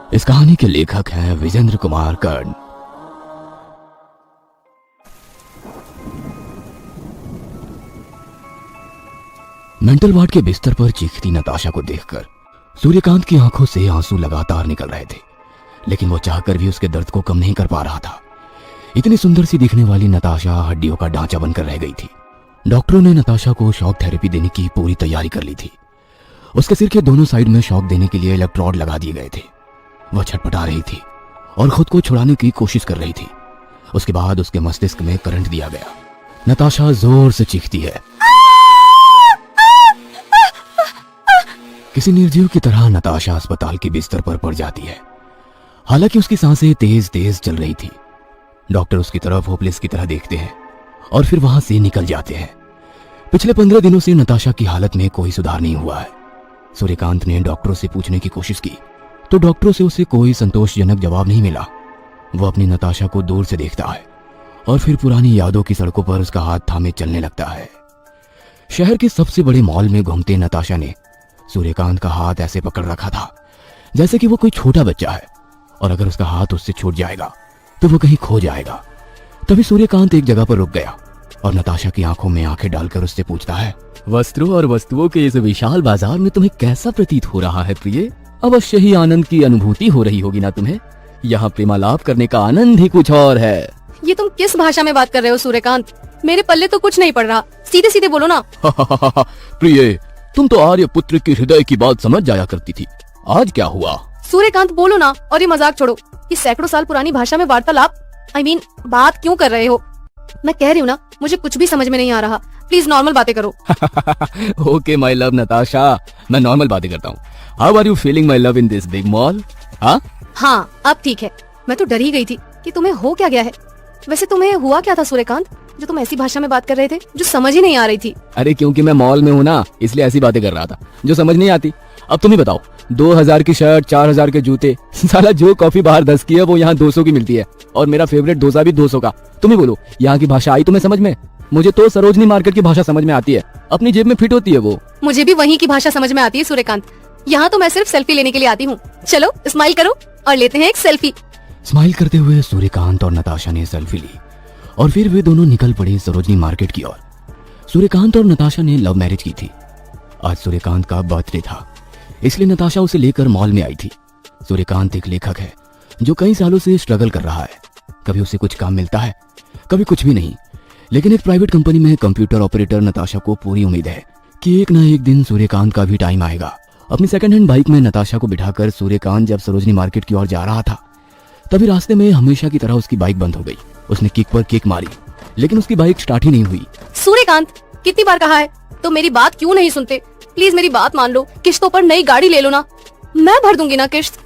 इस कहानी के लेखक हैं विजेंद्र कुमार कर्ण। मेंटल वार्ड के बिस्तर पर चीखती नताशा को देखकर सूर्यकांत की आंखों से आंसू लगातार निकल रहे थे, लेकिन वो चाहकर भी उसके दर्द को कम नहीं कर पा रहा था। इतनी सुंदर सी दिखने वाली नताशा हड्डियों का ढांचा बनकर रह गई थी। डॉक्टरों ने नताशा को शॉक थेरेपी देने की पूरी तैयारी कर ली थी। उसके सिर के दोनों साइड में शॉक देने के लिए इलेक्ट्रोड लगा दिए गए थे। वह छटपटा रही थी और खुद को छुड़ाने की कोशिश कर रही थी। उसके बाद उसके मस्तिष्क में करंट दिया गया। नताशा जोर से चीखती है। किसी निर्जीव की तरह नताशा अस्पताल के बिस्तर पर पड़ जाती है। हालांकि उसकी सांसें तेज तेज चल रही थी। डॉक्टर उसकी तरफ होपलेस की तरह देखते हैं और फिर वहां से निकल जाते हैं। पिछले 15 दिनों से नताशा की हालत में कोई सुधार नहीं हुआ है। सूर्यकांत ने डॉक्टरों से पूछने की कोशिश की तो डॉक्टरों से उसे कोई संतोषजनक जवाब नहीं मिला। वो अपनी नताशा को दूर से देखता है और फिर पुरानी यादों की सड़कों पर उसका हाथ थामे चलने लगता है। शहर के सबसे बड़े मॉल में घूमते नताशा ने सूर्यकांत का हाथ ऐसे पकड़ रखा था जैसे कि वो कोई छोटा बच्चा है और अगर उसका हाथ उससे छूट जाएगा तो वो कहीं खो जाएगा। तभी सूर्यकांत एक जगह पर रुक गया और नताशा की आंखों में आंखें डालकर उससे पूछता है, वस्त्रों और वस्तुओं के इस विशाल बाजार में तुम्हें कैसा प्रतीत हो रहा है प्रिय? अवश्य ही आनंद की अनुभूति हो रही होगी ना तुम्हें। यहाँ प्रेमालाप करने का आनंद ही कुछ और है। ये तुम किस भाषा में बात कर रहे हो सूर्यकांत? मेरे पल्ले तो कुछ नहीं पड़ रहा। सीधे सीधे बोलो ना। प्रिय, तुम तो आर्य पुत्र के हृदय की बात समझ जाया करती थी। आज क्या हुआ? सूर्यकांत बोलो ना और ये मजाक छोड़ो। ये सैकड़ों साल पुरानी भाषा में वार्तालाप बात क्यों कर रहे हो? मैं कह रही हूँ ना, मुझे कुछ भी समझ में नहीं आ रहा। प्लीज नॉर्मल बातें करो। ओके माय लव नताशा, मैं नॉर्मल बातें करता हूँ। How are you feeling my love in this big mall? हाँ अब ठीक है। मैं तो डर ही गई थी कि तुम्हें हो क्या गया है। वैसे तुम्हें हुआ क्या था सूर्यकांत, जो तुम ऐसी भाषा में बात कर रहे थे जो समझ ही नहीं आ रही थी? अरे क्योंकि मैं मॉल में हूँ ना, इसलिए ऐसी बातें कर रहा था जो समझ नहीं आती। अब तुम ही बताओ, 2000 की शर्ट, 4000 के जूते, साला जो कॉफी बाहर 10 की है वो यहाँ 200 की मिलती है और मेरा फेवरेट डोसा भी 200 का। तुम ही बोलो, यहाँ की भाषा आई तुम्हें समझ में? मुझे तो सरोजनी मार्केट की भाषा समझ में आती है, अपनी जेब में फिट होती है वो। मुझे भी वहीं की भाषा समझ में आती है सूर्यकांत। यहाँ तो मैं सिर्फ सेल्फी लेने के लिए आती हूँ। चलो स्माइल करो और लेते हैं एक सेल्फी। स्माइल करते हुए सूर्यकांत और नताशा ने सेल्फी ली और फिर वे दोनों निकल पड़े सरोजनी मार्केट की ओर। सूर्यकांत और नताशा ने लव मैरिज की थी। आज सूर्यकांत का बर्थडे था, इसलिए नताशा उसे लेकर मॉल में आई थी। सूर्यकांत एक लेखक है जो कई सालों से स्ट्रगल कर रहा है। कभी उसे कुछ काम मिलता है, कभी कुछ भी नहीं, लेकिन एक प्राइवेट कंपनी में कंप्यूटर ऑपरेटर नताशा को पूरी उम्मीद है कि एक न एक दिन सूर्यकांत का भी टाइम आएगा। अपनी सेकंड हैंड बाइक में नताशा को बिठाकर सूर्यकांत जब सरोजनी मार्केट की ओर जा रहा था, तभी रास्ते में हमेशा की तरह उसकी बाइक बंद हो गई। उसने किक पर किक मारी, लेकिन उसकी बाइक स्टार्ट ही नहीं हुई। सूर्यकांत, कितनी बार कहा है, तो मेरी बात क्यों नहीं सुनते? प्लीज मेरी बात मान लो। किस्तों पर नई गाड़ी ले लो ना, मैं भर दूंगी ना किस्त।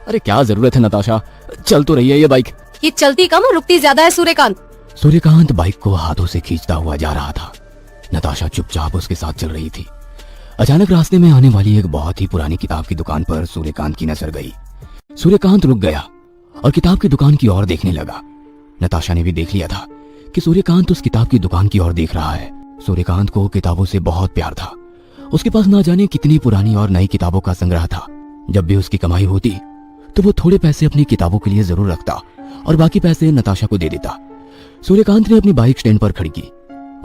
अरे क्या जरूरत है नताशा, चल तो रही है ये बाइक। ये चलती कम और रुकती ज्यादा है सूर्यकांत। सूर्यकांत बाइक को हाथों से खींचता हुआ जा रहा था। नताशा चुपचाप उसके साथ चल रही थी। अचानक रास्ते में आने वाली एक बहुत ही पुरानी किताब की दुकान पर सूर्यकांत की नजर गई। सूर्यकांत रुक गया और किताब की दुकान की ओर देखने लगा। नताशा ने भी देख लिया था कि सूर्यकांत उस किताब की दुकान की ओर देख रहा है। सूर्यकांत को किताबों से बहुत प्यार था। उसके पास ना जाने कितनी पुरानी और नई किताबों का संग्रह था। जब भी उसकी कमाई होती तो वो थोड़े पैसे अपनी किताबों के लिए जरूर रखता और बाकी पैसे नताशा को दे देता। सूर्यकांत ने अपनी बाइक स्टैंड पर खड़ी की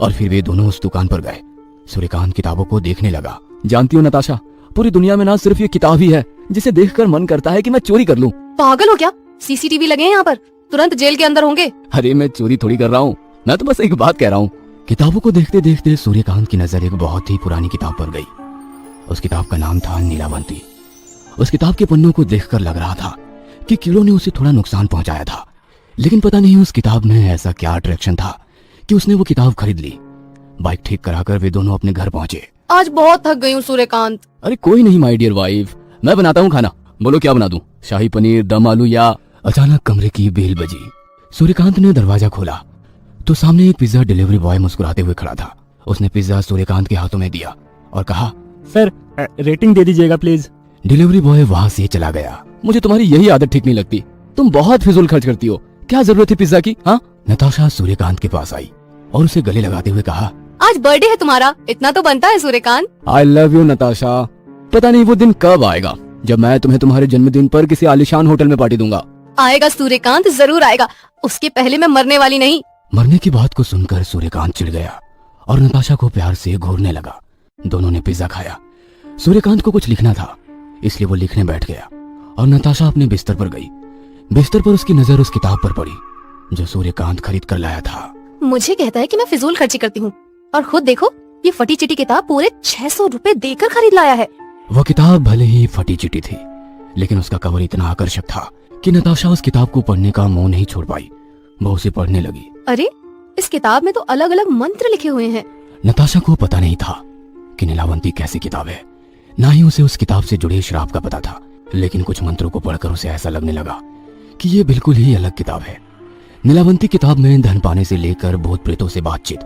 और फिर वे दोनों उस दुकान पर गए। सूर्यकांत किताबों को देखने लगा। जानती हो नताशा, पूरी दुनिया में ना सिर्फ ये किताब ही है जिसे देखकर मन करता है कि मैं चोरी कर लूं। पागल हो क्या? सीसीटीवी लगे हैं यहाँ पर, तुरंत जेल के अंदर होंगे। अरे मैं चोरी थोड़ी कर रहा हूँ, मैं तो बस एक बात कह रहा हूँ। किताबों को देखते देखते सूर्यकांत की नजर एक बहुत ही पुरानी किताब पर गई। उस किताब का नाम था नीलावंती। उस किताब के पन्नों को देखकर लग रहा था कि कीड़ों ने उसे थोड़ा नुकसान पहुंचाया था, लेकिन पता नहीं उस किताब में ऐसा क्या अट्रैक्शन था कि उसने वो किताब खरीद ली। बाइक ठीक कराकर वे दोनों अपने घर पहुंचे। आज बहुत थक गई हूँ सूर्यकांत। अरे कोई नहीं माय डियर वाइफ, मैं बनाता हूँ खाना। बोलो क्या बना दूं? शाही पनीर, दम आलू या? अचानक कमरे की बेल बजी। सूर्यकांत ने दरवाजा खोला तो सामने एक पिज्जा डिलीवरी बॉय मुस्कुराते हुए खड़ा था। उसने पिज्जा सूर्यकांत के हाथों में दिया और कहा, सर रेटिंग दे दीजिएगा प्लीज। डिलीवरी बॉय वहां से चला गया। मुझे तुम्हारी यही आदत ठीक नहीं लगती, तुम बहुत फिजूल खर्च करती हो। क्या जरूरत है पिज्जा की? हाँ, नताशा सूर्यकांत के पास आई और उसे गले लगाते हुए कहा, आज बर्थडे है तुम्हारा, इतना तो बनता है Suryakant. I love you Natasha. पता नहीं वो दिन कब आएगा जब मैं तुम्हें तुम्हारे जन्मदिन पर किसी आलीशान होटल में पार्टी दूंगा। आएगा सूर्यकांत, जरूर आएगा। उसके पहले मैं मरने वाली नहीं। मरने की बात को सुनकर सूर्यकांत चिढ़ गया और नताशा को प्यार से घूरने लगा। दोनों ने पिज्जा खाया। सूर्यकांत को कुछ लिखना था, इसलिए वो लिखने बैठ गया और नताशा अपने बिस्तर पर गई। बिस्तर पर उसकी नजर उस किताब पर पड़ी जो सूर्यकांत खरीद कर लाया था। मुझे कहता है कि मैं फिजूल खर्ची करती हूँ, और खुद देखो ये फटी चिटी किताब पूरे 600 रुपए देकर खरीद लाया है। वह किताब भले ही फटी चिटी थी, लेकिन उसका कवर इतना आकर्षक था कि नताशा उस किताब को पढ़ने का मुंह नहीं छोड़ पाई। वो उसे पढ़ने लगी। अरे, इस किताब में तो अलग अलग मंत्र लिखे हुए हैं। नताशा को पता नहीं था कि नीलावंती कैसी किताब है, ना ही उसे उस किताब से जुड़े श्राप का पता था, लेकिन कुछ मंत्रों को पढ़कर उसे ऐसा लगने लगा कि ये बिल्कुल ही अलग किताब है। नीलावंती किताब में धन पाने से लेकर भूत प्रेतों से बातचीत,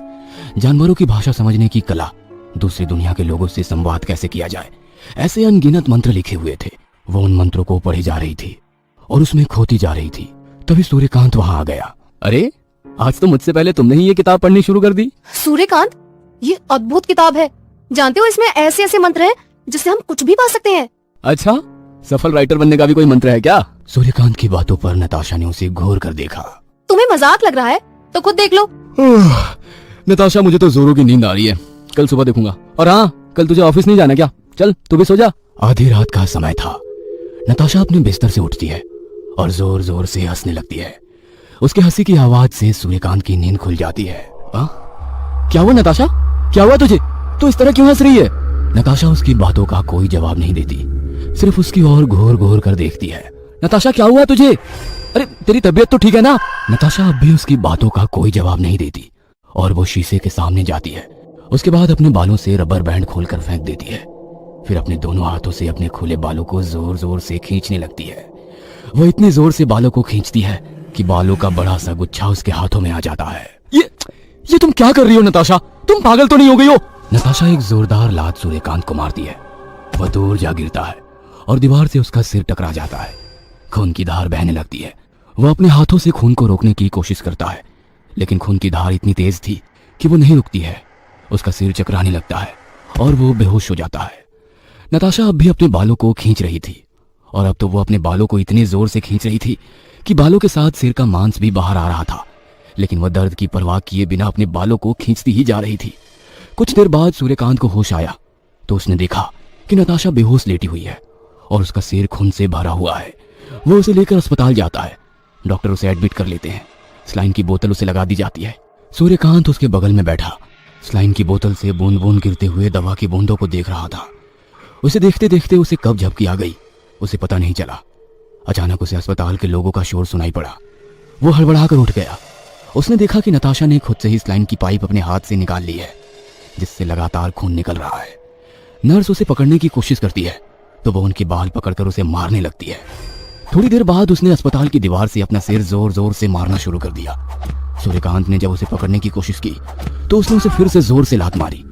जानवरों की भाषा समझने की कला, दूसरी दुनिया के लोगों से संवाद कैसे किया जाए, ऐसे अनगिनत मंत्र लिखे हुए थे। वो उन मंत्रों को पढ़ी जा रही थी और उसमें खोती जा रही थी। तभी सूर्यकांत वहां आ गया। अरे, आज तो मुझसे पहले तुमने ही ये किताब पढ़नी शुरू कर दी। सूर्यकांत, ये अद्भुत किताब है। जानते हो इसमें ऐसे ऐसे मंत्र हैं जिससे हम कुछ भी पा सकते हैं। अच्छा, सफल राइटर बनने का भी कोई मंत्र है क्या? सूर्यकांत की बातों पर नताशा ने उसे घूर कर देखा। तुम्हें मजाक लग रहा है तो खुद देख लो। नताशा, मुझे तो जोरों की नींद आ रही है, कल सुबह देखूंगा। और हाँ, कल तुझे ऑफिस नहीं जाना क्या? चल तू भी सो जा। आधी रात का समय था। नताशा अपने बिस्तर से उठती है और जोर जोर से हंसने लगती है। उसके हंसी की आवाज से सूर्यकांत की नींद खुल जाती है। क्या हुआ नताशा? क्या हुआ तुझे? तू इस तरह क्यों हंस रही है? नताशा उसकी बातों का कोई जवाब नहीं देती, सिर्फ उसकी ओर घूर घूर कर देखती है। नताशा, क्या हुआ तुझे? अरे, तेरी तबीयत तो ठीक है ना? नताशा अब भी उसकी बातों का कोई जवाब नहीं देती और वो शीशे के सामने जाती है। उसके बाद अपने बालों से रबर बैंड खोलकर फेंक देती है। फिर अपने दोनों हाथों से अपने खुले बालों को जोर जोर से खींचने लगती है। वो इतने जोर से बालों को खींचती है कि बालों का बड़ा सा गुच्छा उसके हाथों में आ जाता है। ये तुम क्या कर रही हो नताशा? तुम पागल तो नहीं हो गई हो? नताशा एक जोरदार लात सूर्यकांत को मारती है। वह दूर जा गिरता है और दीवार से उसका सिर टकरा जाता है। खून की धार बहने लगती है। वह अपने हाथों से खून को रोकने की कोशिश करता है, लेकिन खून की धार इतनी तेज थी कि वो नहीं रुकती है। उसका सिर चकराने लगता है और वो बेहोश हो जाता है। नताशा अब भी अपने बालों को खींच रही थी और अब तो वो अपने बालों को इतनी जोर से खींच रही थी कि बालों के साथ सिर का मांस भी बाहर आ रहा था, लेकिन वह दर्द की परवाह किए बिना अपने बालों को खींचती ही जा रही थी। कुछ देर बाद सूर्यकांत को होश आया तो उसने देखा कि नताशा बेहोश लेटी हुई है और उसका सिर खून से भरा हुआ है। वो उसे लेकर अस्पताल जाता है। डॉक्टर उसे एडमिट कर लेते हैं। स्लाइन की बोतल उसे लगा दी जाती है। सूर्यकांत उसके बगल में बैठा स्लाइन की बोतल से बूंद बूंद गिरते हुए दवा की बूंदों को देख रहा था। उसे देखते देखते उसे कब झपकी आ गई उसे पता नहीं चला। अचानक उसे अस्पताल के लोगों का शोर सुनाई पड़ा। वो हड़बड़ाकर उठ गया। उसने देखा कि नताशा ने खुद से ही स्लाइन की पाइप अपने हाथ से निकाल ली है, जिससे लगातार खून निकल रहा है। नर्स उसे पकड़ने की कोशिश करती है तो वो उनके बाल पकड़कर उसे मारने लगती है। थोड़ी देर बाद उसने अस्पताल की दीवार से अपना सिर जोर जोर से मारना शुरू कर दिया। सूर्यकांत ने जब उसे पकड़ने की कोशिश की तो उसने उसे फिर से जोर से लात मारी।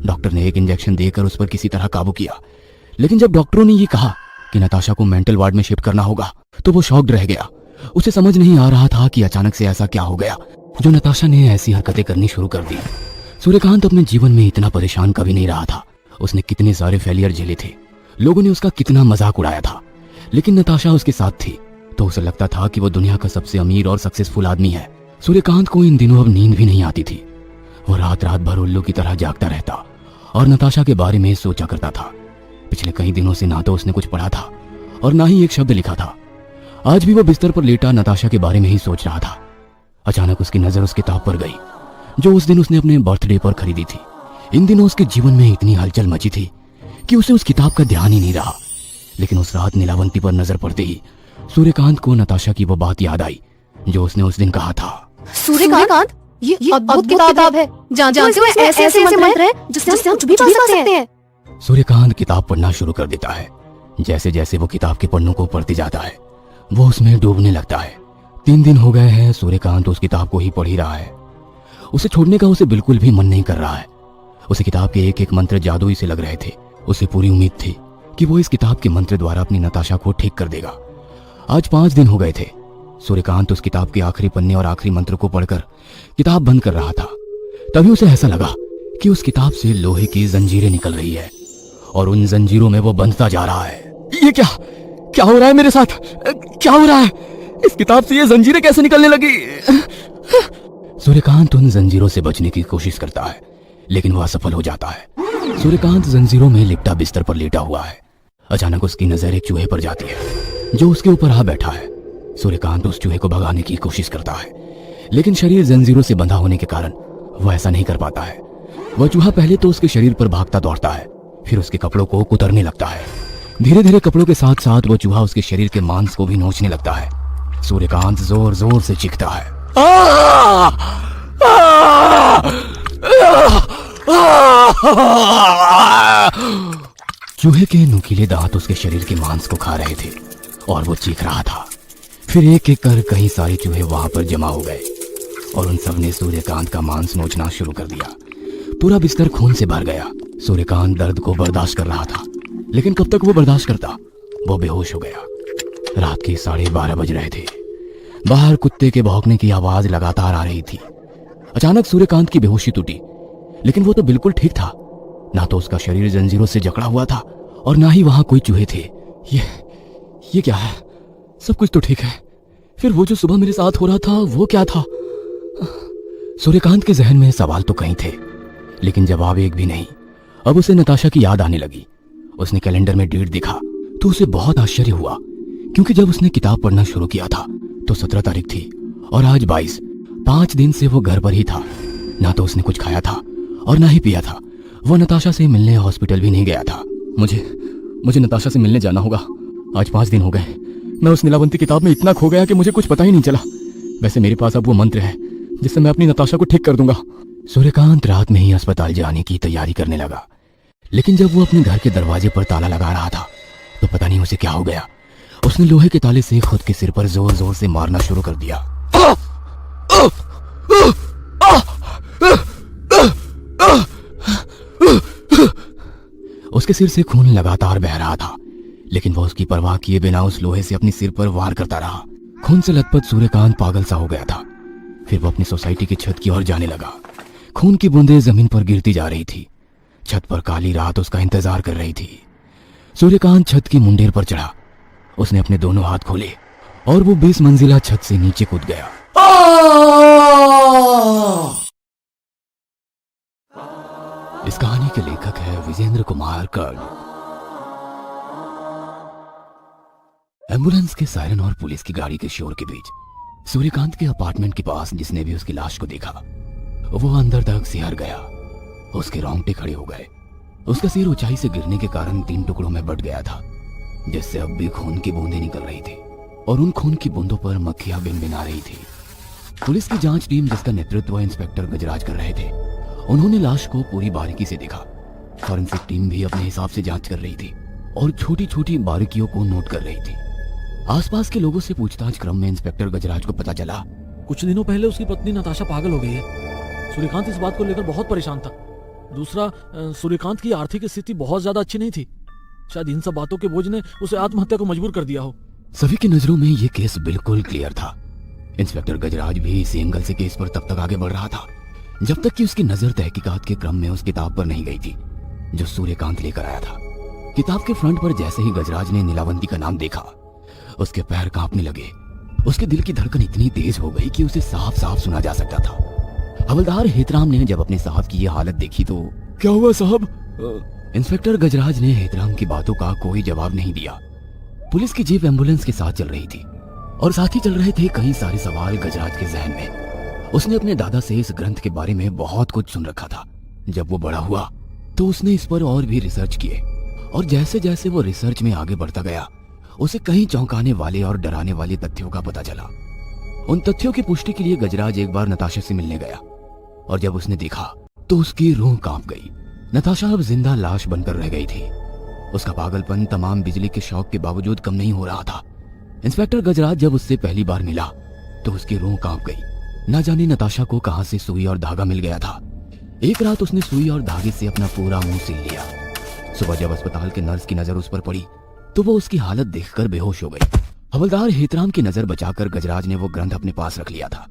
डॉक्टर ने एक इंजेक्शन देकर उस पर किसी तरह काबू किया, लेकिन जब डॉक्टरों ने ये कहा कि नताशा को मेंटल वार्ड में शिफ्ट करना होगा तो वो शॉक्ड रह गया। उसे समझ नहीं आ रहा था कि अचानक से ऐसा क्या हो गया जो नताशा ने ऐसी हरकतें करनी शुरू कर दी। सूर्यकांत अपने जीवन में इतना परेशान कभी नहीं रहा था। उसने कितने सारे फेलियर झेले थे, लोगों ने उसका कितना मजाक उड़ाया था, लेकिन नताशा उसके साथ थी तो उसे लगता था कि वो दुनिया का सबसे अमीर और सक्सेसफुल आदमी है। सूर्यकांत को इन दिनों अब नींद भी नहीं आती थी। वो रात रात भर उल्लू की तरह जागता रहता और नताशा के बारे में सोचा करता था। पिछले कई दिनों से ना तो उसने कुछ पढ़ा था और ना ही एक शब्द लिखा था। आज भी वो बिस्तर पर लेटा नताशा के बारे में ही सोच रहा था। अचानक उसकी नजर उस किताब पर गई जो उस दिन उसने अपने बर्थडे पर खरीदी थी। इन दिनों उसके जीवन में इतनी हलचल मची थी कि उसे उस किताब का ध्यान ही नहीं रहा, लेकिन उस रात नीलावंती पर नजर पड़ते ही सूर्यकांत को नताशा की वो बात याद आई जो उसने उस दिन कहा था। सूर्यकांत, ये अद्भुत किताब है। जानते हो इसमें ऐसे ऐसे मंत्र हैं जिससे हम कुछ भी पा सकते हैं। सूर्यकांत किताब पढ़ना शुरू कर देता है। जैसे जैसे वो किताब के पन्नों को पढ़ते जाता है वो उसमें डूबने लगता है। 3 दिन हो गए हैं सूर्यकांत उस किताब को ही पढ़ ही रहा है। उसे छोड़ने का उसे बिल्कुल भी मन नहीं कर रहा है। उसे किताब के एक एक मंत्र जादुई से लग रहे थे। उसे पूरी उम्मीद थी कि वो इस किताब के मंत्र द्वारा अपनी नताशा को ठीक कर देगा। आज 5 दिन हो गए थे। सूर्यकांत उस किताब के आखिरी पन्ने और आखिरी मंत्र को पढ़कर किताब बंद कर रहा था। तभी उसे ऐसा लगा कि उस किताब से लोहे की जंजीरें निकल रही है और उन जंजीरों में वो बंधता जा रहा है। ये क्या क्या हो रहा है मेरे साथ? क्या हो रहा है? इस किताब से ये जंजीरें कैसे निकलने लगी? सूर्यकांत उन जंजीरों से बचने की कोशिश करता है, लेकिन वह असफल हो जाता है। सूर्यकांत जंजीरों में लिपटा बिस्तर पर लेटा हुआ है। अचानक उसकी नजर एक चूहे पर जाती है जो उसके ऊपर आ बैठा है। सूर्यकांत उस चूहे को भगाने की कोशिश करता है, लेकिन शरीर जंजीरों से बंधा होने के कारण वह ऐसा नहीं कर पाता है। वह चूहा पहले तो उसके शरीर पर भागता दौड़ता है, फिर उसके कपड़ों को कुतरने लगता है। धीरे धीरे कपड़ों के साथ साथ वह चूहा उसके शरीर के मांस को भी नोचने लगता है। सूर्यकांत जोर जोर से चीखता है। चूहे के नुकीले दांत उसके शरीर के मांस को खा रहे थे और वो चीख रहा था। फिर एक एक कर कई सारे चूहे वहां पर जमा हो गए और उन सब ने सूर्यकांत का मांस नोचना शुरू कर दिया। पूरा बिस्तर खून से भर गया। सूर्यकांत दर्द को बर्दाश्त कर रहा था, लेकिन कब तक वो बर्दाश्त करता? वो बेहोश हो गया। रात के 12:30 बज रहे थे। बाहर कुत्ते के भौंकने की आवाज लगातार आ रही थी। अचानक सूर्यकांत की बेहोशी टूटी, लेकिन वो तो बिल्कुल ठीक था। ना तो उसका शरीर जंजीरों से जकड़ा हुआ था और ना ही वहां कोई चूहे थे। ये क्या है? सब कुछ तो ठीक है। फिर वो जो सुबह मेरे साथ हो रहा था वो क्या था? सूर्यकांत के जहन में सवाल तो कई थे, लेकिन जवाब एक भी नहीं। अब उसे नताशा की याद आने लगी। उसने कैलेंडर में डेट देखा तो उसे बहुत आश्चर्य हुआ, क्योंकि जब उसने किताब पढ़ना शुरू किया था तो 17 तारीख थी और आज 22। 5 दिन से वो घर पर ही था। ना तो उसने कुछ खाया था और ना ही पिया था। वो नताशा से मिलने हॉस्पिटल भी नहीं गया था। मुझे नताशा से मिलने जाना होगा। आज 5 दिन हो गए। मैं उस नीलावंती किताब में इतना खो गया कि मुझे कुछ पता ही नहीं चला। वैसे मेरे पास अब वो मंत्र है जिससे मैं अपनी नताशा को ठीक कर दूंगा। सूर्यकांत रात में ही अस्पताल जाने की तैयारी करने लगा, लेकिन जब वो अपने घर के दरवाजे पर ताला लगा रहा था तो पता नहीं उसे क्या हो गया। उसने लोहे के ताले से खुद के सिर पर जोर जोर से मारना शुरू कर दिया। उसके सिर से खून लगातार बह रहा था, लेकिन वह उसकी परवाह किए बिना उस लोहे से अपने सिर पर वार करता रहा। खून से लथपथ सूर्यकांत पागल सा हो गया था। फिर वो अपनी सोसाइटी की छत की ओर जाने लगा। खून की बूंदें जमीन पर गिरती जा रही थी। छत पर काली रात उसका इंतजार कर रही थी। सूर्यकांत छत की मुंडेर पर चढ़ा। उसने अपने दोनों हाथ खोले और वो 20 मंजिला छत से नीचे कूद गया। इस कहानी के लेखक है विजेंद्र कुमार कर्ल। एम्बुलेंस के सायरन और पुलिस की गाड़ी के शोर के बीच सूर्यकांत के अपार्टमेंट के पास जिसने भी उसकी लाश को देखा वो अंदर तक सिहर गया। उसके रोंगटे खड़े हो गए। उसका सिर ऊंचाई से गिरने के कारण 3 टुकड़ों में बट गया था, जिससे अब भी खून की बूंदें निकल रही थी और उन खून की बूंदों पर मक्खियां भिनभिना रही थी। पुलिस की जांच टीम जिसका नेतृत्व इंस्पेक्टर गजराज कर रहे थे, उन्होंने लाश को पूरी बारीकी से देखा। फॉरेंसिक टीम भी अपने हिसाब से जांच कर रही थी और छोटी छोटी बारीकियों को नोट कर रही थी। आसपास के लोगों से पूछताछ क्रम में इंस्पेक्टर गजराज को पता चला कुछ दिनों पहले उसकी पत्नी नताशा पागल हो गई है। सूर्यकांत इस बात को लेकर बहुत परेशान था। दूसरा, सूर्यकांत की आर्थिक स्थिति बहुत ज्यादा अच्छी नहीं थी। शायद इन सब बातों के बोझ ने उसे आत्महत्या को मजबूर कर दिया हो। सभी की नजरों में ये केस बिल्कुल क्लियर था। इंस्पेक्टर गजराज भी इसी एंगल से केस पर तब तक आगे बढ़ रहा था जब तक कि उसकी नजर तहकीकात के क्रम में उस किताब पर नहीं गई थी जो सूर्यकांत लेकर आया था। किताब के फ्रंट पर जैसे ही गजराज ने नीलावंती का नाम देखा, उसके पैर कांपने लगे। उसके दिल की धड़कन इतनी तेज हो गई कि उसे साफ साफ सुना जा सकता था। हवलदार हेतराम ने जब अपने साहब की ये हालत देखी तो क्या हुआ साहब? इंस्पेक्टर गजराज ने हेतराम की बातों का कोई जवाब नहीं दिया। पुलिस की जीप एम्बुलेंस के साथ चल रही थी और साथ ही चल रहे थे कई सारे सवाल गजराज के जहन में। उसने अपने दादा से इस ग्रंथ के बारे में बहुत कुछ सुन रखा था। जब वो बड़ा हुआ तो उसने इस पर और भी रिसर्च किए और जैसे जैसे वो रिसर्च में आगे बढ़ता गया उसे कई चौंकाने वाले और डराने वाले तथ्यों का पता चला। उन तथ्यों की पुष्टि के लिए गजराज एक बार नताशा से मिलने गया और जब उसने देखा तो उसकी रूह कांप गई। नताशा अब जिंदा लाश बनकर रह गई थी। उसका पागलपन तमाम बिजली के शौक के बावजूद कम नहीं हो रहा था। इंस्पेक्टर गजराज जब उससे पहली बार मिला तो उसकी रूह कांप गई। ना जाने नताशा को कहां से सुई और धागा मिल गया था। एक रात उसने सुई और धागे से अपना पूरा मुंह सील लिया। सुबह जब अस्पताल के नर्स की नजर उस पर पड़ी तो वो उसकी हालत देखकर बेहोश हो गई। हवलदार हेतराम की नजर बचाकर गजराज ने वो ग्रंथ अपने पास रख लिया था।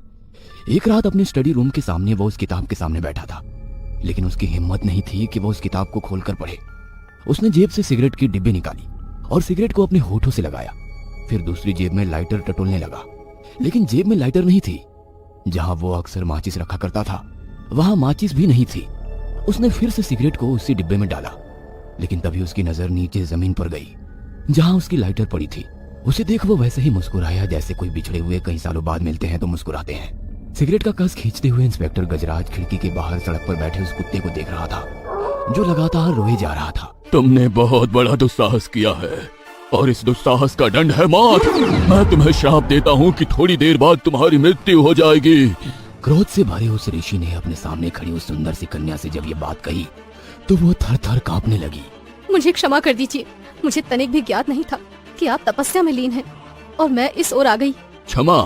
एक रात अपने स्टडी रूम के सामने वो उस किताब के सामने बैठा था, लेकिन उसकी हिम्मत नहीं थी कि वो उस किताब को खोलकर पढ़े। उसने जेब से सिगरेट की डिब्बी निकाली और सिगरेट को अपने होठों से लगाया। फिर दूसरी जेब में लाइटर टटोलने लगा, लेकिन जेब में लाइटर नहीं थी। जहां वो अक्सर माचिस रखा करता था वहां माचिस भी नहीं थी। उसने फिर से सिगरेट को उसी डिब्बे में डाला, लेकिन तभी उसकी नजर नीचे जमीन पर गई जहां उसकी लाइटर पड़ी थी। उसे देख वो वैसे ही मुस्कुराया जैसे कोई बिछड़े हुए कई सालों बाद मिलते हैं तो मुस्कुराते हैं। सिगरेट का कस खींचते हुए इंस्पेक्टर गजराज खिड़की के बाहर सड़क पर बैठे उस कुत्ते को देख रहा था जो लगातार रोए जा रहा था। तुमने बहुत बड़ा दुस्साहस किया है और इस दुस्साहस का दंड है मौत। मैं तुम्हें श्राप देता हूँ कि थोड़ी देर बाद तुम्हारी मृत्यु हो जाएगी। क्रोध से भरे उस ऋषि ने अपने सामने खड़ी उस सुंदर सी कन्या से जब ये बात कही तो वो थर थर कांपने लगी। मुझे क्षमा कर दीजिए, मुझे तनिक भी ज्ञात नहीं था कि आप तपस्या में लीन हैं और मैं इस ओर आ गई। क्षमा?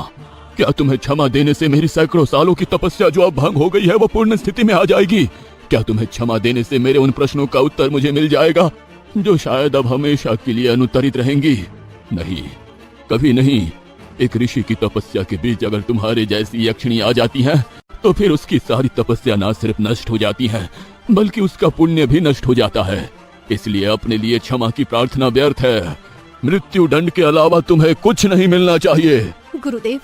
क्या तुम्हें क्षमा देने से मेरी सैकड़ों सालों की तपस्या जो अब भंग हो गई है वो पूर्ण स्थिति में आ जाएगी? क्या तुम्हें क्षमा देने से मेरे उन प्रश्नों का उत्तर मुझे मिल जाएगा जो शायद अब हमेशा के लिए अनुत्तरित रहेंगी? नहीं, कभी नहीं। एक ऋषि की तपस्या के बीच अगर तुम्हारे जैसी यक्षिणी आ जाती है तो फिर उसकी सारी तपस्या न सिर्फ नष्ट हो जाती है बल्कि उसका पुण्य भी नष्ट हो जाता है। इसलिए अपने लिए क्षमा की प्रार्थना व्यर्थ है। मृत्यु दंड के अलावा तुम्हें कुछ नहीं मिलना चाहिए। गुरुदेव,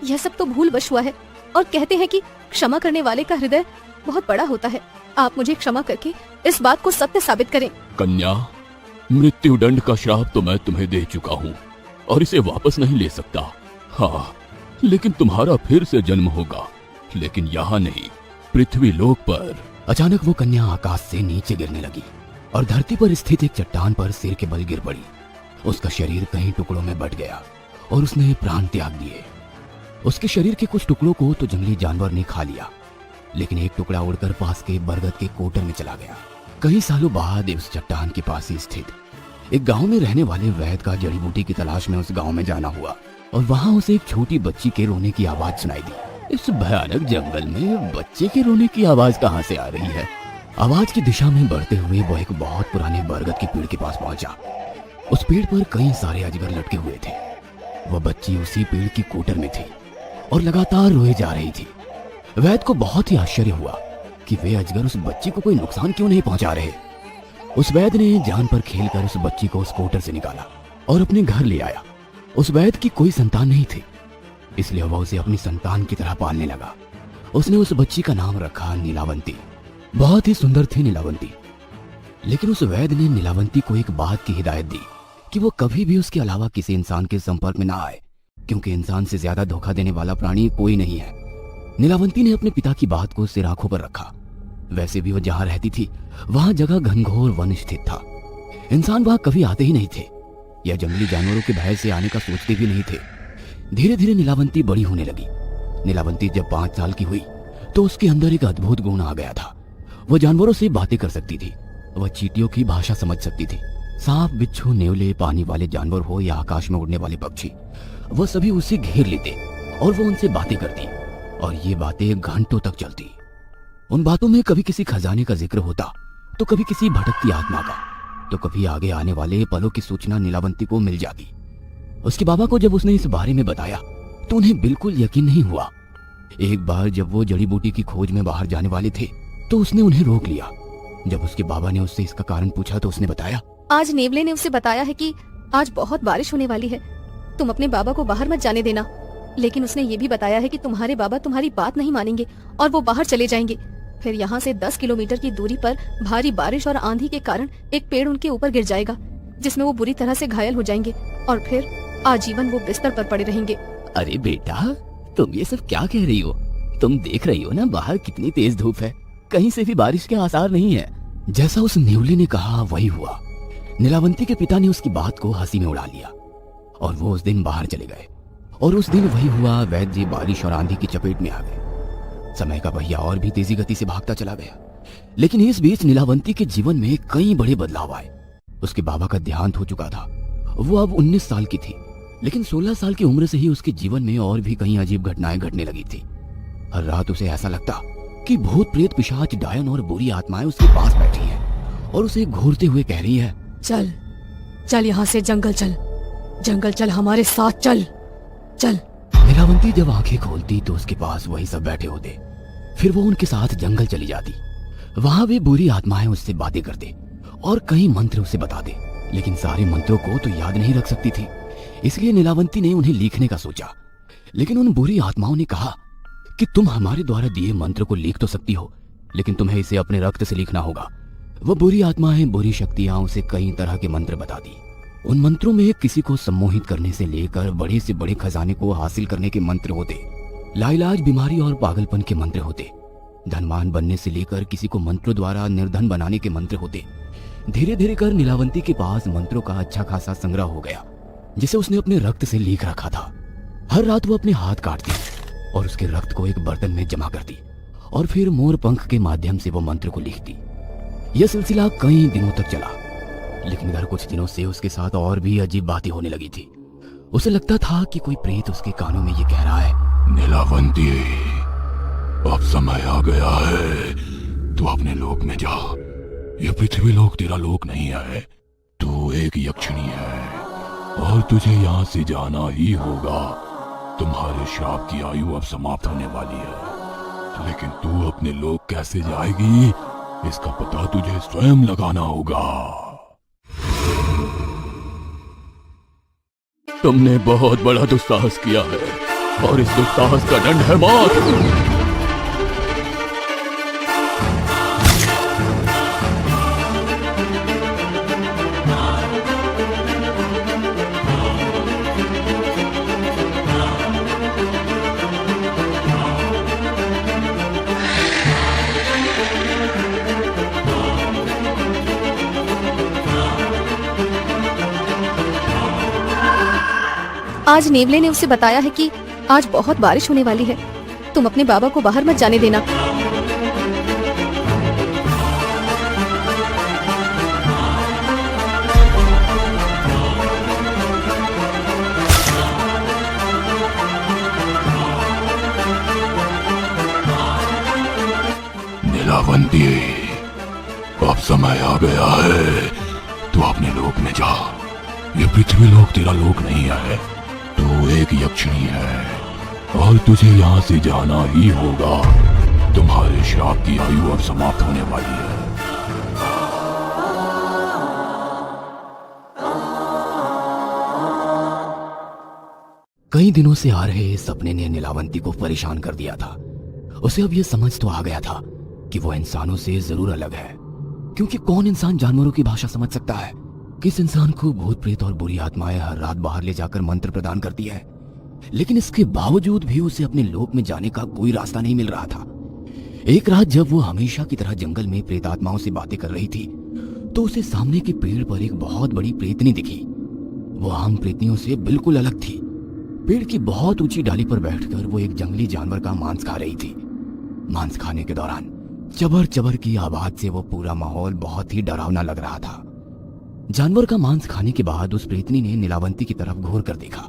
यह सब तो भूलवश हुआ है और कहते हैं कि क्षमा करने वाले का हृदय बहुत बड़ा होता है। आप मुझे क्षमा करके इस बात को सत्य साबित करें। कन्या, मृत्यु दंड का श्राप तो मैं तुम्हें दे चुका हूँ और इसे वापस नहीं ले सकता। हाँ, लेकिन तुम्हारा फिर से जन्म होगा, लेकिन यहाँ नहीं, पृथ्वी लोक पर। अचानक वो कन्या आकाश से नीचे गिरने लगी और धरती पर स्थित एक चट्टान पर सिर के बल गिर पड़ी। उसका शरीर कई टुकड़ों में बट गया और उसने प्राण त्याग दिए। उसके शरीर के कुछ टुकड़ों को तो जंगली जानवर ने खा लिया, लेकिन एक टुकड़ा उड़कर पास के बरगद के कोटर में चला गया। कई सालों बाद उस चट्टान के पास ही स्थित एक गांव में रहने वाले वैद्य का जड़ी बूटी की तलाश में उस गांव में जाना हुआ और वहां उसे एक छोटी बच्ची के रोने की आवाज सुनाई दी। इस भयानक जंगल में बच्चे के रोने की आवाज कहां से आ रही है? आवाज की दिशा में बढ़ते हुए वो एक बहुत पुराने बरगद के पेड़ के पास पहुंचा। उस पेड़ पर कई सारे अजगर लटके हुए थे। वह बच्ची उसी पेड़ की कोटर में थी और लगातार रोए जा रही थी। वैद्य को बहुत ही आश्चर्य हुआ कि वे अजगर उस बच्ची को कोई नुकसान क्यों नहीं पहुंचा रहे। उस वैद्य ने जान पर खेलकर उस बच्ची को उस कोटर से निकाला और अपने घर ले आया। उस वैद्य की कोई संतान नहीं थी, इसलिए वह उसे अपनी संतान की तरह पालने लगा। उसने उस बच्ची का नाम रखा नीलावंती। बहुत ही सुंदर थी नीलावंती, लेकिन उस वैद्य ने नीलावंती को एक बात की हिदायत दी कि वो कभी भी उसके अलावा किसी इंसान के संपर्क में ना आए, क्योंकि इंसान से ज्यादा धोखा देने वाला प्राणी कोई नहीं है। नीलावंती ने अपने पिता की बात को सिर आंखों पर रखा। वैसे भी वो जहां रहती थी वहां जगह घनघोर वन स्थित था। इंसान वहां कभी आते ही नहीं थे या जंगली जानवरों के भय से आने का सोचते भी नहीं थे। धीरे धीरे नीलावंती बड़ी होने लगी। नीलावंती जब 5 साल की हुई तो उसके अंदर एक अद्भुत गुण आ गया था। वह जानवरों से बातें कर सकती थी। वह चींटियों की भाषा समझ सकती थी। सांप, बिच्छू, नेवले, पानी वाले जानवर हो या आकाश में उड़ने वाले पक्षी, वह सभी उसे घेर लेते और वो उनसे बातें करती और ये बातें घंटों तक चलती। उन बातों में कभी किसी खजाने का जिक्र होता तो कभी किसी भटकती आत्मा का, तो कभी आगे आने वाले पलों की सूचना नीलावंती को मिल जाती। उसके बाबा को जब उसने इस बारे में बताया तो उन्हें बिल्कुल यकीन नहीं हुआ। एक बार जब वो जड़ी बूटी की खोज में बाहर जाने वाले थे तो उसने उन्हें रोक लिया। जब उसके बाबा ने उससे इसका कारण पूछा तो उसने बताया, आज नेवले ने उसे बताया है कि आज बहुत बारिश होने वाली है, तुम अपने बाबा को बाहर मत जाने देना। लेकिन उसने ये भी बताया है कि तुम्हारे बाबा तुम्हारी बात नहीं मानेंगे और वो बाहर चले जाएंगे। फिर यहाँ से 10 किलोमीटर की दूरी पर भारी बारिश और आंधी के कारण एक पेड़ उनके ऊपर गिर जाएगा, जिसमें वो बुरी तरह से घायल हो जाएंगे और फिर आजीवन वो बिस्तर पर पड़े रहेंगे। अरे बेटा, तुम ये सब क्या कह रही हो? तुम देख रही हो ना बाहर कितनी तेज धूप है, कहीं से भी बारिश के आसार नहीं है। जैसा उस नेवले ने कहा वही हुआ। नीलावंती के पिता ने उसकी बात को हंसी में उड़ा लिया और वो उस दिन बाहर चले गए। और उस दिन वही हुआ, वैद्य जी बारिश और आंधी की चपेट में आ गए। समय का पहिया और भी तेजी गति से भागता चला गया। लेकिन इस बीच नीलावंती के जीवन में कई बड़े बदलाव आए। उसके बाबा का देहांत हो चुका था। वो अब 19 साल की थी, लेकिन 16 साल की उम्र से ही उसके जीवन में और भी कई अजीब घटनाएं घटने लगी थी। हर रात उसे ऐसा लगता कि भूत, प्रेत, पिशाच, डायन और बुरी आत्माएं उसके पास बैठी हैं और उसे घूरते हुए कह रही है, चल चल यहाँ से, जंगल चल, जंगल चल, हमारे साथ चल चल। नीलावंती जब आंखें खोलती तो उसके पास वही सब बैठे होते। फिर वो उनके साथ जंगल चली जाती। वहां वे बुरी आत्माएं उससे बातें करते और कई मंत्र उसे बताते। लेकिन सारे मंत्रों को तो याद नहीं रख सकती थी। इसलिए नीलावंती ने उन्हें लिखने का सोचा। लेकिन उन बुरी आत्माओं ने कहा कि तुम हमारे द्वारा दिए मंत्र को लिख तो सकती हो, लेकिन तुम्हें इसे अपने रक्त से लिखना होगा। वो बुरी आत्माएं, बुरी शक्तियां उसे कई तरह के मंत्र बता दी। उन मंत्रों में किसी को सम्मोहित करने से लेकर बड़े से बड़े खजाने को हासिल करने के मंत्र होते, लाइलाज बीमारी और पागलपन के मंत्र होते, धनवान बनने से लेकर किसी को मंत्रों द्वारा निर्धन बनाने के मंत्र होते। धीरे धीरे कर नीलावंती के पास मंत्रों का अच्छा खासा संग्रह हो गया, जिसे उसने अपने रक्त से लिख रखा था। हर रात वो अपने हाथ काटती और उसके रक्त को एक बर्तन में जमा करती और फिर मोर पंख के माध्यम से वो मंत्र को लिखती। यह सिलसिला कई दिनों तक चला, लेकिन इधर कुछ दिनों से उसके साथ और भी अजीब बातें होने लगी थी। उसे लगता था कि कोई प्रेत उसके कानों में ये कह रहा है, नीलावंती, अब समय आ गया है, तू अपने लोक में जा। यह पृथ्वी लोक तेरा लोक नहीं है, तू एक यक्षिणी है और तुझे यहाँ से जाना ही होगा। तुम्हारे श्राप की आयु अब समाप्त होने वाली है, लेकिन तू अपने लोक कैसे जाएगी, इसका पता तुझे स्वयं लगाना होगा। तुमने बहुत बड़ा दुस्साहस किया है और इस दुस्साहस का दंड है मौत। आज नेवले ने उसे बताया है कि आज बहुत बारिश होने वाली है। तुम अपने बाबा को बाहर मत जाने देना। नीलावंती, अब समय आ गया है, तू अपने लोक में जा। ये पृथ्वी लोक तेरा लोक नहीं है, तू एक यक्षिणी है और तुझे यहाँ से जाना ही होगा। तुम्हारे श्राप की आयु अब समाप्त होने वाली है। कई दिनों से आ रहे इस सपने ने नीलावंती को परेशान कर दिया था। उसे अब यह समझ तो आ गया था कि वो इंसानों से जरूर अलग है, क्योंकि कौन इंसान जानवरों की भाषा समझ सकता है। किस इंसान को भूत प्रेत और बुरी आत्माएं हर रात बाहर ले जाकर मंत्र प्रदान करती है, लेकिन इसके बावजूद भी उसे अपने लोक में जाने का कोई रास्ता नहीं मिल रहा था। एक रात जब वो हमेशा की तरह जंगल में प्रेतात्माओं से बातें कर रही थी, तो उसे सामने के पेड़ पर एक बहुत बड़ी प्रेतनी दिखी। वो आम प्रेतनियों से बिल्कुल अलग थी। पेड़ की बहुत ऊंची डाली पर बैठकर वो एक जंगली जानवर का मांस खा रही थी। मांस खाने के दौरान चबर चबर की आवाज से वो पूरा माहौल बहुत ही डरावना लग रहा था। जानवर का मांस खाने के बाद उस प्रेतनी ने नीलावंती की तरफ घूर कर देखा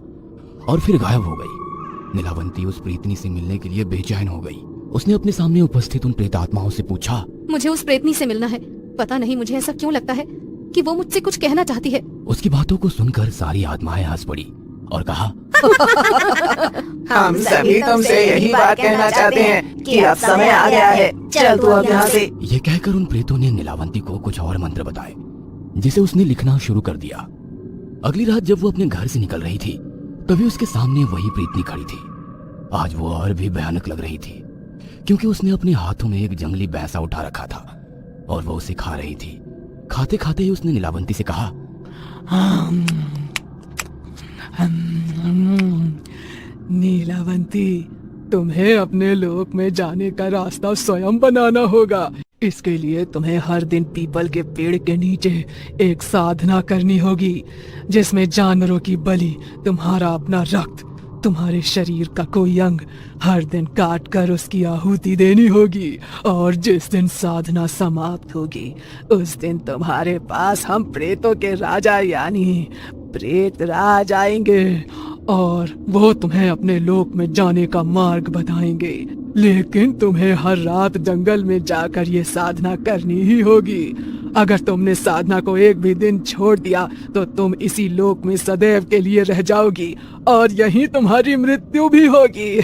और फिर गायब हो गई। नीलावंती उस प्रेतनी से मिलने के लिए बेचैन हो गई। उसने अपने सामने उपस्थित उन प्रेतात्माओं से पूछा, मुझे उस प्रेतनी से मिलना है। पता नहीं मुझे ऐसा क्यों लगता है कि वो मुझसे कुछ कहना चाहती है। उसकी बातों को सुनकर सारी आत्माएं हंस पड़ी और कहा, हम सभी तुमसे यही बात कहना चाहते हैं कि अब समय आ गया है, चल तू अब यहाँ से। ये कहकर उन प्रेतों ने नीलावंती को कुछ और मंत्र बताए, जिसे उसने लिखना शुरू कर दिया। अगली रात जब वो अपने घर से निकल रही थी, तभी उसके सामने वही प्रेतनी खड़ी थी। आज वो और भी भयानक लग रही थी, क्योंकि उसने अपने हाथों में एक जंगली भैंसा उठा रखा था और वो उसे खा रही थी। खाते खाते ही उसने नीलावंती से कहा, नीलावंती, तुम्हें अपने लोक में जाने का रास्ता स्वयं बनाना होगा। इसके लिए तुम्हें हर दिन पीपल के पेड़ के नीचे एक साधना करनी होगी, जिसमें जानवरों की बलि, तुम्हारा अपना रक्त, तुम्हारे शरीर का कोई अंग हर दिन काट कर उसकी आहुति देनी होगी। और जिस दिन साधना समाप्त होगी, उस दिन तुम्हारे पास हम प्रेतों के राजा यानी प्रेत राज आएंगे और वो तुम्हें अपने लोक में जाने का मार्ग बताएंगे। लेकिन तुम्हें हर रात जंगल में जाकर ये साधना करनी ही होगी। अगर तुमने साधना को एक भी दिन छोड़ दिया तो तुम इसी लोक में सदैव के लिए रह जाओगी और यहीं तुम्हारी मृत्यु भी होगी।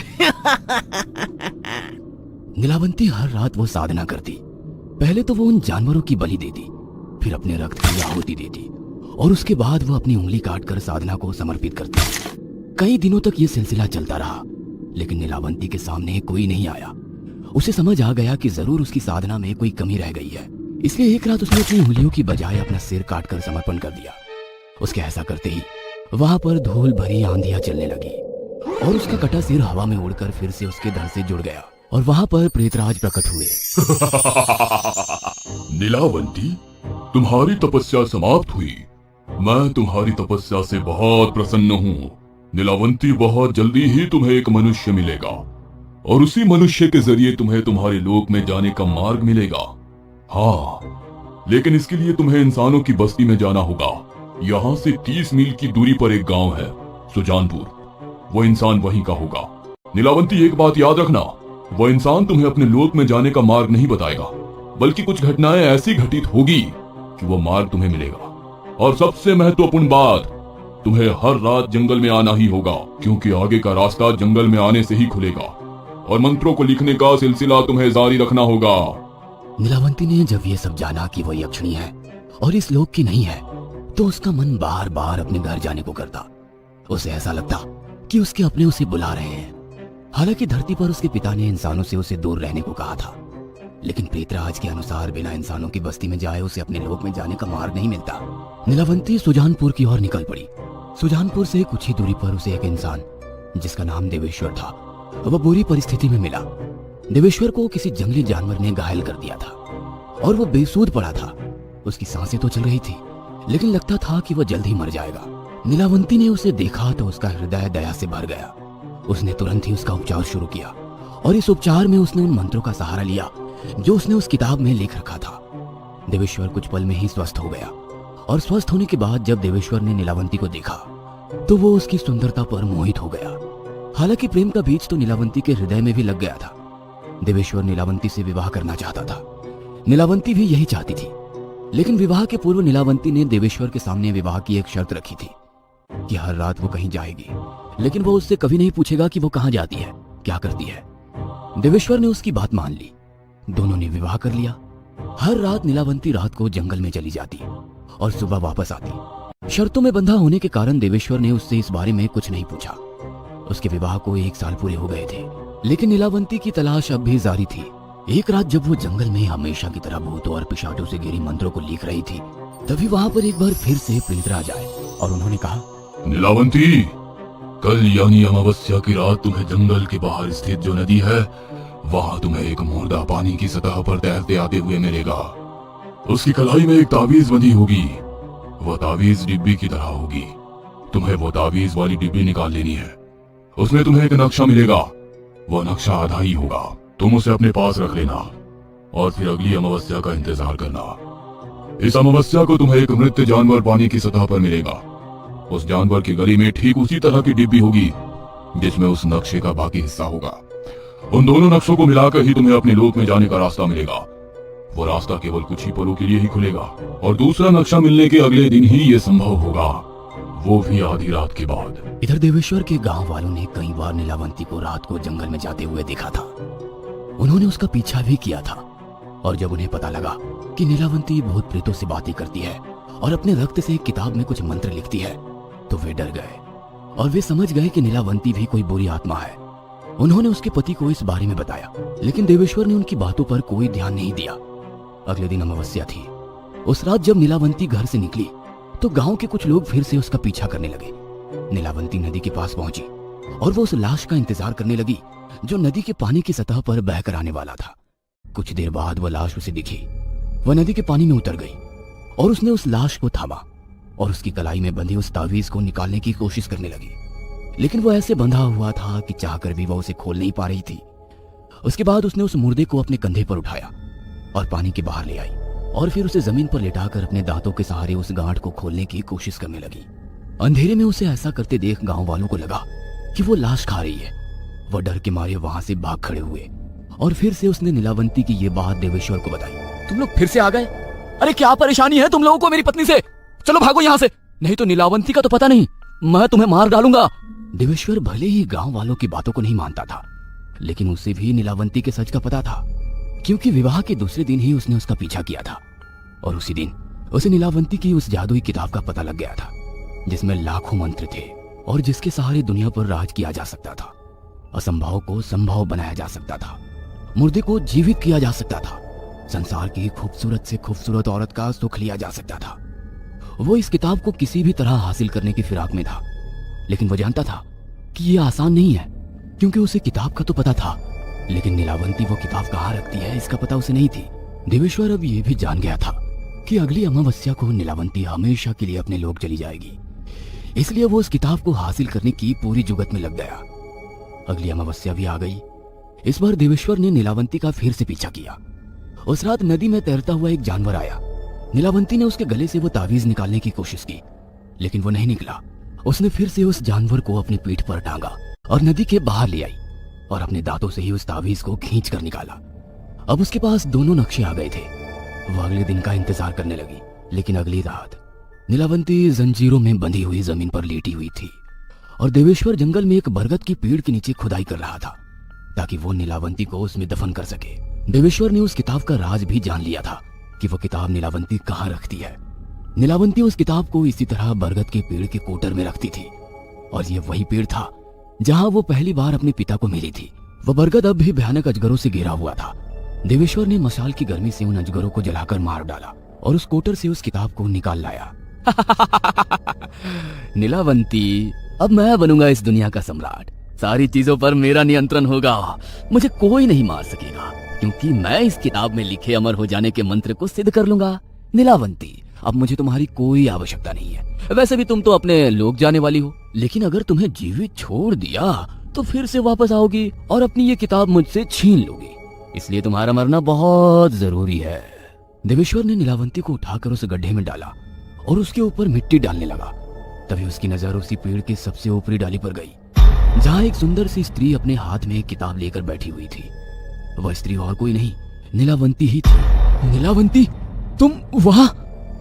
नीलावंती हर रात वो साधना करती। पहले तो वो उन जानवरों की बलि देती, फिर अपने रक्त की आहुति देती और उसके बाद वह अपनी उंगली काटकर साधना को समर्पित करती। कई दिनों तक यह सिलसिला चलता रहा, लेकिन नीलावंती के सामने कोई नहीं आया। उसे समझ आ गया कि जरूर उसकी साधना में कोई कमी रह गई है, इसलिए एक रात उसने अपनी उंगलियों की बजाय अपना सिर काटकर समर्पण कर दिया। उसके ऐसा करते ही वहां पर धूल भरी आंधियां चलने लगी और उसका कटा सिर हवा में उड़कर फिर से उसके धड़ से जुड़ गया और वहां पर प्रेतराज प्रकट हुए। नीलावंती, तुम्हारी तपस्या समाप्त हुई। मैं तुम्हारी तपस्या से बहुत प्रसन्न हूँ। नीलावंती, बहुत जल्दी ही तुम्हें एक मनुष्य मिलेगा और उसी मनुष्य के जरिए तुम्हें तुम्हारे लोक में जाने का मार्ग मिलेगा। हाँ, लेकिन इसके लिए तुम्हें इंसानों की बस्ती में जाना होगा। यहाँ से 30 मील की दूरी पर एक गांव है, सुजानपुर। वो इंसान वहीं का होगा। नीलावंती, एक बात याद रखना, वो इंसान तुम्हें अपने लोक में जाने का मार्ग नहीं बताएगा, बल्कि कुछ घटनाएं ऐसी घटित होगी कि वो मार्ग तुम्हें मिलेगा। और सबसे महत्वपूर्ण बात, तुम्हें हर रात जंगल में आना ही होगा, क्योंकि आगे का रास्ता जंगल में आने से ही खुलेगा और मंत्रों को लिखने का सिलसिला तुम्हें जारी रखना होगा। नीलावंती ने जब ये सब जाना कि वह यक्षिणी है और इस लोक की नहीं है, तो उसका मन बार बार अपने घर जाने को करता। उसे ऐसा लगता कि उसके अपने उसे बुला रहे हैं। हालांकि धरती पर उसके पिता ने इंसानों से उसे दूर रहने को कहा था, लेकिन प्रेतराज के अनुसार बिना इंसानों की बस्ती में जाए उसे अपने लोक में जाने का मार्ग नहीं मिलता। नीलावंती सुजानपुर की ओर निकल पड़ी। सुजानपुर से कुछ ही दूरी पर उसे एक इंसान जिसका नाम देवेश्वर था, वह बुरी परिस्थिति में मिला। देवेश्वर को किसी जंगली जानवर ने घायल कर दिया था और वो बेसूध पड़ा था। उसकी सांसें तो चल रही थी, लेकिन लगता था कि वह जल्द ही मर जाएगा। नीलावंती ने उसे देखा तो उसका हृदय दया से भर गया। उसने तुरंत ही उसका उपचार शुरू किया और इस उपचार में उसने उन मंत्रों का सहारा लिया जो उसने उस किताब में लिख रखा था। देवेश्वर कुछ पल में ही स्वस्थ हो गया और स्वस्थ होने के बाद जब देवेश्वर ने नीलावंती को देखा तो वो उसकी सुंदरता पर मोहित हो गया। हालांकि प्रेम का बीज तो नीलावंती के हृदय में भी लग गया था। देवेश्वर नीलावंती से विवाह करना चाहता था। नीलावंती भी यही चाहती थी, लेकिन विवाह के पूर्व नीलावंती ने देवेश्वर के सामने विवाह की एक शर्त रखी थी कि हर रात वो कहीं जाएगी, लेकिन वो उससे कभी नहीं पूछेगा कि वो कहाँ जाती है, क्या करती है। देवेश्वर ने उसकी बात मान ली। दोनों ने विवाह कर लिया। हर रात नीलावंती रात को जंगल में चली जाती और सुबह वापस आती। शर्तों में बंधा होने के कारण देवेश्वर ने उससे इस बारे में कुछ नहीं पूछा। उसके विवाह को 1 साल पूरे हो गए थे, लेकिन नीलावंती की तलाश अब भी जारी थी। एक रात जब वो जंगल में हमेशा की तरह भूतों और पिशाचों से घिरी मंत्रों को लिख रही थी, तभी वहां पर एक बार फिर से प्रेतराज आए और उन्होंने कहा, नीलावंती, कल यानी अमावस्या की रात तुम्हें जंगल के बाहर स्थित जो नदी है, वहां तुम्हें एक मुर्दा पानी की सतह पर तैरते आते हुए मिलेगा। उसकी कलाई में एक ताबीज बंधी होगी। वह ताबीज डिब्बी की तरह होगी। तुम्हें वो ताबीज वाली डिब्बी निकाल लेनी है। उसमें तुम्हें एक नक्शा मिलेगा। वह नक्शा आधा ही होगा। तुम उसे अपने पास रख लेना और फिर अगली अमावस्या का इंतजार करना। इस अमावस्या को तुम्हें एक मृत जानवर पानी की सतह पर मिलेगा। उस जानवर की गली में ठीक उसी तरह की डिब्बी होगी जिसमें उस नक्शे का बाकी हिस्सा होगा। उन दोनों नक्शों को मिलाकर ही तुम्हें अपने लोक में जाने का रास्ता मिलेगा। वो रास्ता केवल कुछ ही पलों के लिए ही खुलेगा और दूसरा नक्शा मिलने के अगले दिन ही ये संभव होगा, वो भी आधी रात के बाद। इधर देवेश्वर के गांव वालों ने कई बार नीलावंती को रात को जंगल में जाते हुए देखा था। उन्होंने उसका पीछा भी किया था और जब उन्हें पता लगा कि नीलावंती भूत प्रेतों से बातें करती है और अपने रक्त से किताब में कुछ मंत्र लिखती है, तो वे डर गए और वे समझ गए कि नीलावंती भी कोई बुरी आत्मा है। उन्होंने उसके पति को इस बारे में बताया, लेकिन देवेश्वर ने उनकी बातों पर कोई ध्यान नहीं दिया। अगले दिन अमावस्या थी। उस रात जब नीलावंती घर से निकली तो गांव के कुछ लोग फिर से उसका पीछा करने लगे। नीलावंती नदी के पास पहुंची और वो उस लाश का इंतजार करने लगी जो नदी के पानी की सतह पर बहकर आने वाला था। कुछ देर बाद वह लाश उसे दिखी। वह नदी के पानी में उतर गई और उसने उस लाश को थामा और उसकी कलाई में बंधी उस तावीज को निकालने की कोशिश करने लगी, लेकिन वो ऐसे बंधा हुआ था कि चाहकर भी वह उसे खोल नहीं पा रही थी। उसके बाद उसने उस मुर्दे को अपने कंधे पर उठाया और पानी के बाहर ले आई और फिर उसे जमीन पर लेटाकर अपने दांतों के सहारे उस गांठ को खोलने की कोशिश करने लगी। अंधेरे में उसे ऐसा करते देख गांव वालों को लगा कि वो लाश खा रही है। वह डर के मारे वहां से भाग खड़े हुए और फिर से उसने नीलावंती की ये बात देवेश्वर को बताई। तुम लोग फिर से आ गए? अरे क्या परेशानी है तुम लोगों को मेरी पत्नी से? चलो भागो यहाँ से, नहीं तो नीलावंती का तो पता नहीं, मैं तुम्हें मार डालूंगा। देवेश्वर भले ही गांव वालों की बातों को नहीं मानता था, लेकिन उसे भी नीलावंती के सच का पता था, क्योंकि विवाह के दूसरे दिन ही उसने उसका पीछा किया था और उसी दिन उसे नीलावंती की उस जादुई किताब का पता लग गया था जिसमें लाखों मंत्र थे और जिसके सहारे दुनिया पर राज किया जा सकता था। असंभव को संभव बनाया जा सकता था, मुर्दे को जीवित किया जा सकता था, संसार की खूबसूरत से खूबसूरत औरत का सुख लिया जा सकता था। वो इस किताब को किसी भी तरह हासिल करने की फिराक में था, लेकिन वो जानता था कि ये आसान नहीं है, क्योंकि उसे किताब का तो पता था, लेकिन नीलावंती वो किताब कहाँ रखती है इसका पता उसे नहीं थी। देवेश्वर अब ये भी जान गया था कि अगली अमावस्या को नीलावंती हमेशा के लिए अपने लोक चली जाएगी, इसलिए वो उस किताब को हासिल करने की पूरी जुगत में लग गया। अगली अमावस्या भी आ गई। इस बार देवेश्वर ने नीलावंती का फिर से पीछा किया। उस रात नदी में तैरता हुआ एक जानवर आया। नीलावंती ने उसके गले से वो तावीज निकालने की कोशिश की, लेकिन वो नहीं निकला। उसने फिर से उस जानवर को अपनी पीठ पर टांगा और नदी के बाहर ले आई और अपने दांतों से ही उस तावीज को खींच कर निकाला। अब उसके पास दोनों नक्शे आ गए थे। वो अगले दिन का इंतजार करने लगी, लेकिन अगली रात नीलावंती जंजीरों में बंधी हुई जमीन पर लेटी हुई थी और देवेश्वर जंगल में एक बरगद की पेड़ के नीचे खुदाई कर रहा था ताकि वो नीलावंती को उसमें दफन कर सके। देवेश्वर ने उस किताब का राज भी जान लिया था कि वो किताब नीलावंती कहाँ रखती है। नीलावंती उस किताब को इसी तरह बरगद के पेड़ के कोटर में रखती थी और ये वही पेड़ था जहां वो पहली बार अपने पिता को मिली थी। वह बरगद अब भी भयानक अजगरों से घिरा हुआ था। देवेश्वर ने मशाल की गर्मी से उन अजगरों को जलाकर मार डाला और उस कोटर से उस किताब को निकाल लाया। नीलावंती, अब मैं बनूंगा इस दुनिया का सम्राट। सारी चीजों पर मेरा नियंत्रण होगा। मुझे कोई नहीं मार सकेगा, क्योंकि मैं इस किताब में लिखे अमर हो जाने के मंत्र को सिद्ध कर लूंगा। नीलावंती, अब मुझे तुम्हारी कोई आवश्यकता नहीं है। वैसे भी तुम तो अपने लोक जाने वाली हो, लेकिन अगर तुम्हें जीवित छोड़ दिया तो फिर से वापस आओगी और अपनी ये किताब मुझसे छीन लोगी, इसलिए तुम्हारा मरना बहुत जरूरी है। देवेश्वर ने नीलावंती को उठाकर उस गड्ढे में डाला और उसके ऊपर मिट्टी डालने लगा। तभी उसकी नजर उसी पेड़ की सबसे ऊपरी डाली पर गई, जहाँ एक सुंदर सी स्त्री अपने हाथ में एक किताब लेकर बैठी हुई थी। वह स्त्री और कोई नहीं, नीलावंती ही थी। नीलावंती, तुम वहाँ?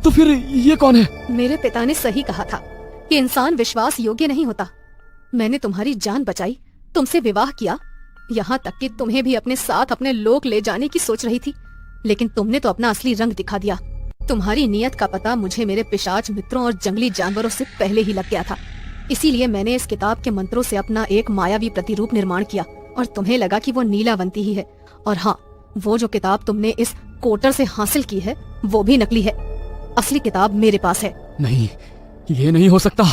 तो फिर ये कौन है? मेरे पिता ने सही कहा था कि इंसान विश्वास योग्य नहीं होता। मैंने तुम्हारी जान बचाई, तुमसे विवाह किया, यहाँ तक कि तुम्हें भी अपने साथ अपने लोक ले जाने की सोच रही थी, लेकिन तुमने तो अपना असली रंग दिखा दिया। तुम्हारी नियत का पता मुझे मेरे पिशाच मित्रों और जंगली जानवरों से पहले ही लग गया था। इसीलिए मैंने इस किताब के मंत्रों से अपना एक मायावी प्रतिरूप निर्माण किया और तुम्हें लगा कि वो नीलावंती ही है। और हाँ, वो जो किताब तुमने इस कोटर से हासिल की है वो भी नकली है। असली किताब मेरे पास है। नहीं, ये नहीं हो सकता।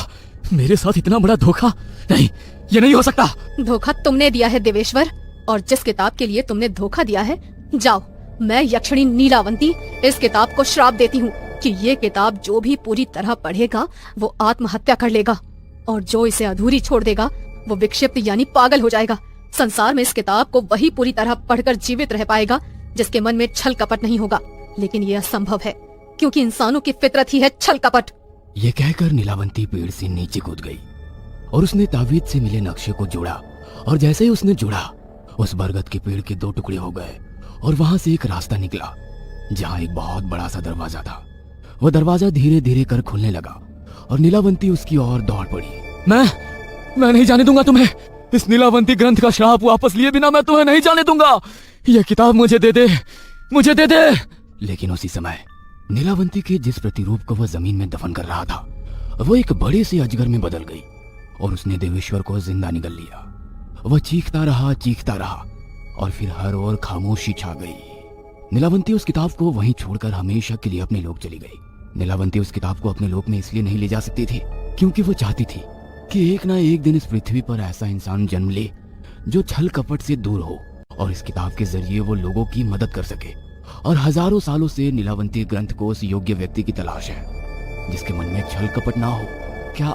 मेरे साथ इतना बड़ा धोखा? नहीं, ये नहीं हो सकता। धोखा तुमने दिया है देवेश्वर, और जिस किताब के लिए तुमने धोखा दिया है, जाओ, मैं यक्षिणी नीलावंती इस किताब को श्राप देती हूँ कि ये किताब जो भी पूरी तरह पढ़ेगा वो आत्महत्या कर लेगा, और जो इसे अधूरी छोड़ देगा वो विक्षिप्त यानी पागल हो जाएगा। संसार में इस किताब को वही पूरी तरह पढ़कर जीवित रह पाएगा जिसके मन में छल कपट नहीं होगा, लेकिन ये असंभव है क्योंकि इंसानों की फितरत ही है छल कपट। ये कहकर नीलावंती पेड़ से नीचे कूद गई और उसने तावीज से मिले नक्शे को जोड़ा, और जैसे ही उसने जोड़ा उस बरगद के पेड़ के 2 टुकड़े हो गए और वहां से एक रास्ता निकला जहां एक बहुत बड़ा सा दरवाजा था। वह दरवाजा धीरे धीरे कर खुलने लगा और नीलावंती उसकी ओर दौड़ पड़ी। मैं नहीं जाने दूंगा तुम्हें। इस नीलावंती ग्रंथ का श्राप वापस लिए बिना मैं तुम्हें नहीं जाने दूंगा। यह किताब मुझे दे दे, मुझे दे दे। लेकिन उसी समय नीलावंती के जिस प्रतिरूप को वह जमीन में दफन कर रहा था वो एक बड़े से अजगर में बदल गई और उसने देवेश्वर को जिंदा निगल लिया। वह चीखता रहा और फिर हर ओर खामोशी छा गई। नीलावंती उस किताब को वहीं छोड़कर हमेशा के लिए अपने लोक चली गई। नीलावंती उस किताब को अपने लोक में इसलिए नहीं ले जा सकती थी क्योंकि वो चाहती थी कि एक ना एक दिन इस पृथ्वी पर ऐसा इंसान जन्म ले जो छल कपट से दूर हो और इस किताब के जरिए वो लोगों की मदद कर सके। और हजारों सालों से नीलावंती ग्रंथ को उस योग्य व्यक्ति की तलाश है जिसके मन में छल कपट ना हो। क्या